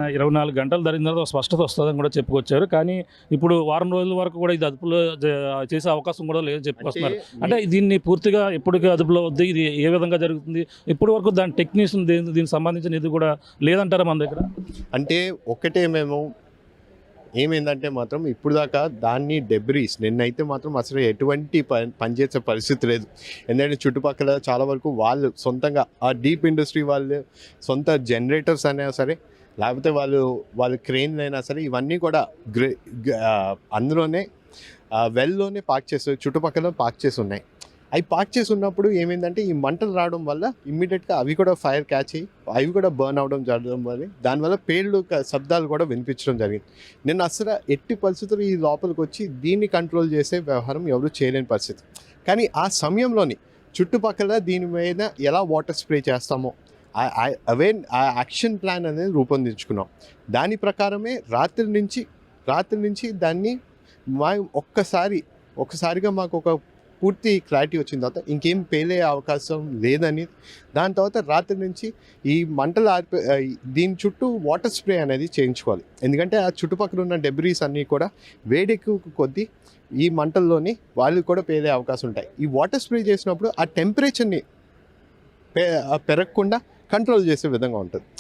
24 గంటలు దాటిన తర్వాత ఒక స్పష్టత వస్తదని కూడా చెప్పుకొచ్చారు. కానీ ఇప్పుడు వారం రోజుల వరకు కూడా ఇది అదుపులో చేసే అవకాశం కూడా లేదని చెప్పుకొస్తున్నారు. అంటే దీన్ని పూర్తిగా ఎప్పటికి అదుపులో వద్దు, ఇది ఏ విధంగా జరుగుతుంది? ఇప్పటి వరకు దాని టెక్నీషియన్ దీనికి సంబంధించిన ఇది కూడా లేదంటారా మన దగ్గర? అంటే ఒకటే మేము ఏమైందంటే మాత్రం ఇప్పుడు దాకా దాన్ని డెబ్రీస్ నిన్నైతే మాత్రం అసలు ఎటువంటి పనిచేసే పరిస్థితి లేదు. ఎందుకంటే చుట్టుపక్కల చాలా వరకు వాళ్ళు సొంతంగా ఆ డీప్ ఇండస్ట్రీ వాళ్ళు సొంత జనరేటర్స్ అయినా సరే, లేకపోతే వాళ్ళు క్రెయిన్లు అయినా సరే, ఇవన్నీ కూడా అందులోనే వెల్లోనే పార్క్ చేసి చుట్టుపక్కల పార్క్ చేసి ఉన్నాయి. అవి పార్క్ చేసి ఉన్నప్పుడు ఏమైందంటే ఈ మంటలు రావడం వల్ల ఇమ్మీడియట్గా అవి కూడా ఫైర్ క్యాచ్ అయ్యి అవి కూడా బర్న్ అవడం జరగడం వల్ల దానివల్ల పేర్లు శబ్దాలు కూడా వినిపించడం జరిగింది. నేను అసలు ఎట్టి పరిస్థితులు ఈ లోపలికి వచ్చి దీన్ని కంట్రోల్ చేసే వ్యవహారం ఎవరు చేయలేని పరిస్థితి. కానీ ఆ సమయంలోని చుట్టుపక్కల దీని మీద ఎలా వాటర్ స్ప్రే చేస్తామో ఆ యాక్షన్ ప్లాన్ అనేది రూపొందించుకున్నాం. దాని ప్రకారమే రాత్రి నుంచి దాన్ని ఒక్కసారిగా మాకు ఒక పూర్తి క్లారిటీ వచ్చిన తర్వాత ఇంకేం పేలే అవకాశం లేదని, దాని తర్వాత రాత్రి నుంచి ఈ మంటలు దీని చుట్టూ వాటర్ స్ప్రే అనేది చేయించుకోవాలి. ఎందుకంటే ఆ చుట్టుపక్కల ఉన్న డెబ్రీస్ అన్నీ కూడా వేడెక్కువ కొద్దీ ఈ మంటల్లోని వాళ్ళు కూడా పేలే అవకాశం ఉంటాయి. ఈ వాటర్ స్ప్రే చేసినప్పుడు ఆ టెంపరేచర్ని పెరగకుండా కంట్రోల్ చేసే విధంగా ఉంటుంది.